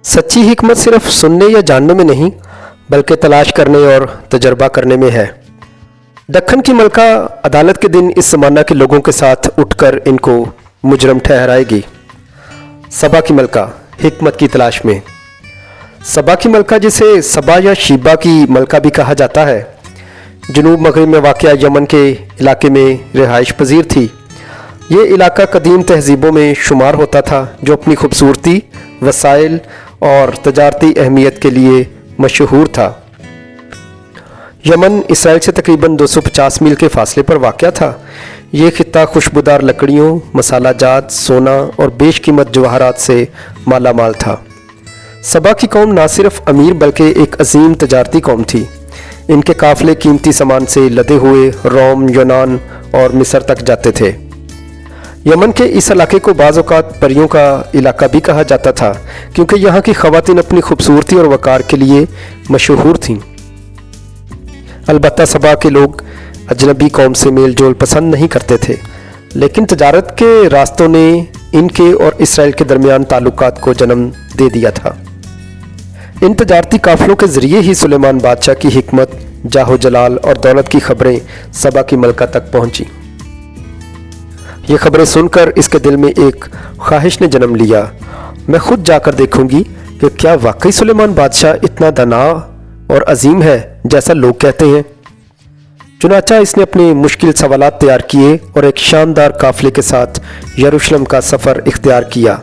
सच्ची हिकमत सिर्फ सुनने या जानने में नहीं बल्कि तलाश करने और तजर्बा करने में है। दक्खन की मलका अदालत के दिन इस ज़माना के लोगों के साथ उठकर इनको मुजरम ठहराएगी। सबा की मलका हिकमत की तलाश में। सबा की मलका, जिसे सबा या शीबा की मलका भी कहा जाता है, जनूब मगरिब में वाक़या यमन के इलाके में रिहाइश पजीर थी। ये इलाका कदीम तहजीबों में शुमार होता था जो अपनी खूबसूरती, वसाइल और तजारती अहमियत के लिए मशहूर था। यमन इसराइल से तकरीबन 250 मील के फासले पर वाक़या था। ये खित्ता खुशबूदार लकड़ियों, मसाला जात, सोना और बेशकीमत जवाहरात से माला माल था। सबा की कौम ना सिर्फ अमीर बल्कि एक अजीम तजारती कौम थी। इनके काफ़िले कीमती सामान से लदे हुए रोम, यूनान और मिस्र तक जाते थे। यमन के इस इलाके को बाज़ औक़ात परियों का इलाका भी कहा जाता था, क्योंकि यहाँ की ख़वातीन अपनी खूबसूरती और वक़ार के लिए मशहूर थीं। अलबत्ता सबा के लोग अजनबी कौम से मेल जोल पसंद नहीं करते थे, लेकिन तजारत के रास्तों ने इनके और इसराइल के दरमियान ताल्लुकात को जन्म दे दिया था। इन तजारती काफ़िलों के ज़रिए ही सुलेमान बादशाह की हिकमत, जाहो जलाल और दौलत की खबरें सबा की मलका तक पहुँची। ये खबरें सुनकर इसके दिल में एक ख्वाहिश ने जन्म लिया, मैं खुद जाकर देखूंगी कि क्या वाकई सुलेमान बादशाह इतना दाना और अजीम है जैसा लोग कहते हैं। चुनाचा इसने अपने मुश्किल सवालात तैयार किए और एक शानदार काफ़िले के साथ यरूशलेम का सफ़र इख्तियार किया।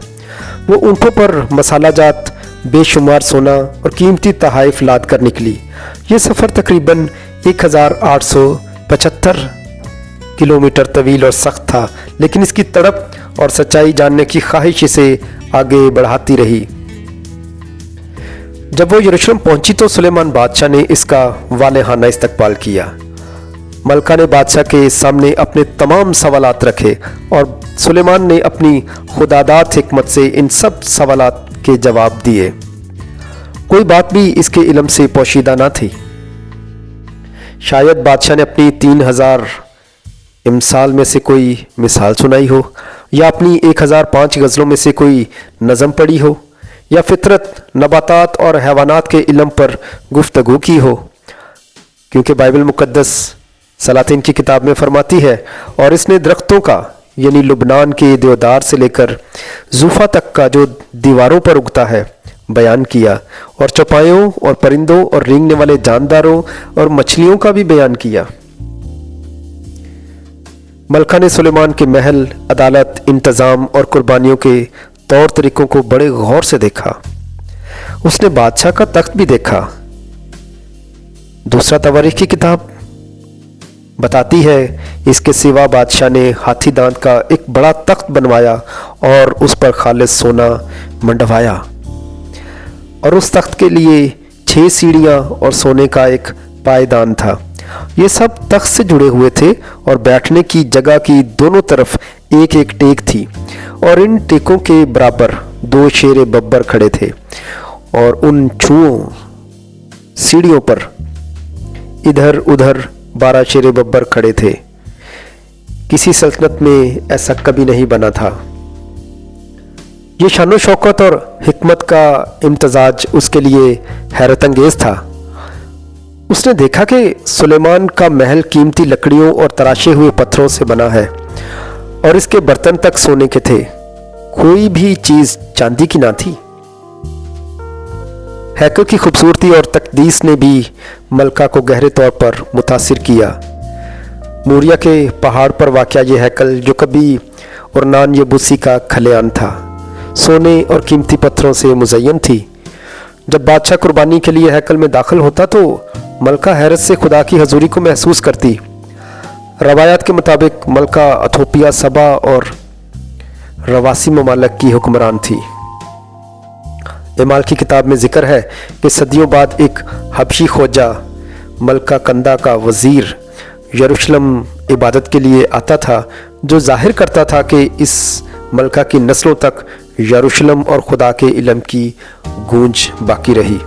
वो ऊँटों पर मसाला जात, बेशुमार सोना और कीमती तहाइफ लाद कर निकली। ये सफ़र तकरीबन 1875 किलोमीटर तवील और सख्त था, लेकिन इसकी तड़प और सच्चाई जानने की ख्वाहिश इसे आगे बढ़ाती रही। जब वो यरूशलेम पहुंची तो सुलेमान बादशाह ने इसका वालेहाना इस्तकबाल किया। मलका ने बादशाह के सामने अपने तमाम सवालात रखे और सुलेमान ने अपनी खुदादात हिकमत से इन सब सवालात के जवाब दिए। कोई बात भी इसके इल्म से पोशीदा ना थी। शायद बादशाह ने अपनी 3000 इमसाल में से कोई मिसाल सुनाई हो, या अपनी 1005 गज़लों में से कोई नज़म पढ़ी हो, या फितरत, नबातात और हैवानात के इल्म पर गुफ्तगू की हो, क्योंकि बाइबल मुक़द्दस सलातीन की किताब में फरमाती है, और इसने दरख्तों का यानी लुबनान के देवदार से लेकर जूफा तक का जो दीवारों पर उगता है बयान किया, और चौपायों और परिंदों और रेंगने वाले जानदारों और मछलियों का भी बयान किया। मलका ने सुलेमान के महल, अदालत, इंतज़ाम और कुर्बानियों के तौर तरीकों को बड़े गौर से देखा। उसने बादशाह का तख्त भी देखा। दूसरा तवारीख की किताब बताती है, इसके सिवा बादशाह ने हाथी दांत का एक बड़ा तख्त बनवाया और उस पर खालिस सोना मंडवाया, और उस तख्त के लिए 6 सीढ़ियाँ और सोने का एक पायदान था। ये सब तख्त से जुड़े हुए थे और बैठने की जगह की दोनों तरफ एक एक टेक थी, और इन टेकों के बराबर 2 शेर बब्बर खड़े थे, और उन छुओं सीढ़ियों पर इधर उधर 12 शेर बब्बर खड़े थे। किसी सल्तनत में ऐसा कभी नहीं बना था। ये शानो शौकत और हिकमत का इम्तजाज उसके लिए हैरत अंगेज था। उसने देखा कि सुलेमान का महल कीमती लकड़ियों और तराशे हुए पत्थरों से बना है, और इसके बर्तन तक सोने के थे, कोई भी चीज चांदी की ना थी। हैकल की खूबसूरती और तकदीस ने भी मलका को गहरे तौर पर मुतासिर किया। मूरिया के पहाड़ पर वाक़या ये हैकल, जो कभी उरनान यबूसी का खलियान था, सोने और कीमती पत्थरों से मुज़य्यन थी। जब बादशाह कुर्बानी के लिए हैकल में दाखिल होता तो मलका हैरत से खुदा की हजूरी को महसूस करती। रवायात के मुताबिक मलका अथोपिया, सबा और रवासी ममालक की हुक्मरान थी। इमाल की किताब में जिक्र है कि सदियों बाद एक हबशी खोजा मलका कंदा का वज़ीर यरूशलेम इबादत के लिए आता था, जो जाहिर करता था कि इस मलका की नस्लों तक यरूशलेम और खुदा के इल्म की गूंज बाकी रही।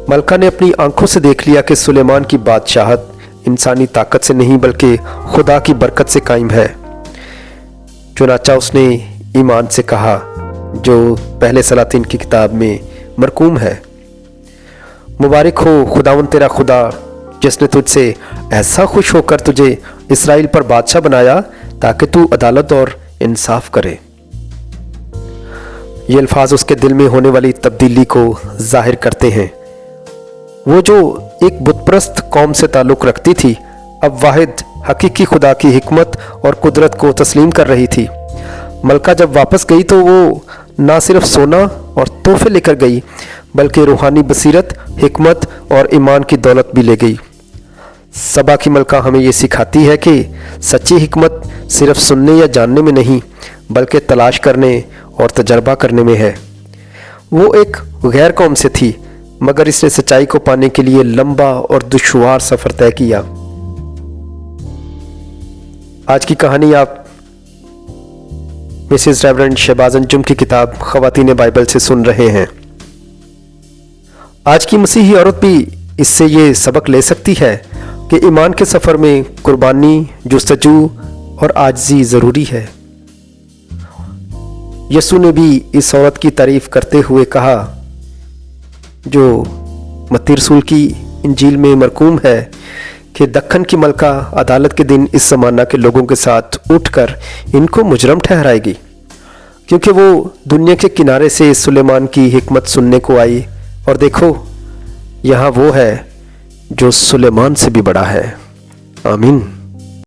मलका ने अपनी आंखों से देख लिया कि सुलेमान की बादशाहत इंसानी ताकत से नहीं बल्कि खुदा की बरकत से कायम है। चुनाचा उसने ईमान से कहा, जो पहले सलातीन की किताब में मरकूम है। मुबारक हो खुदावंद तेरा खुदा, जिसने तुझसे ऐसा खुश होकर तुझे इसराइल पर बादशाह बनाया ताकि तू अदालत और इंसाफ करे। ये अल्फाज उसके दिल में होने वाली तब्दीली को जाहिर करते हैं। वो जो एक बुतप्रस्त कौम से ताल्लुक़ रखती थी, अब वाहिद हकीकी खुदा की हिकमत और कुदरत को तस्लीम कर रही थी। मलका जब वापस गई तो वो ना सिर्फ सोना और तोहफे लेकर गई, बल्कि रूहानी बसीरत, हिकमत और ईमान की दौलत भी ले गई। सबा की मलका हमें ये सिखाती है कि सच्ची हिकमत सिर्फ सुनने या जानने में नहीं, बल्कि तलाश करने और तजर्बा करने में है। वो एक गैर कौम से थी, मगर इसने सच्चाई को पाने के लिए लंबा और दुश्वार सफ़र तय किया। आज की कहानी आप मिसेस रेवरेंड शहबाज अंजुम की किताब ख़वातीन बाइबल से सुन रहे हैं। आज की मसीही औरत भी इससे ये सबक ले सकती है कि ईमान के सफ़र में कुर्बानी, जुस्तजू और आजिज़ी ज़रूरी है। यसू ने भी इस औरत की तारीफ़ करते हुए कहा, जो मत्ती रसूल की इंजील में मरकूम है, कि दक्खन की मलका अदालत के दिन इस ज़माना के लोगों के साथ उठकर इनको मुजरम ठहराएगी, क्योंकि वो दुनिया के किनारे से सुलेमान की हिकमत सुनने को आई, और देखो यहाँ वो है जो सुलेमान से भी बड़ा है। आमीन।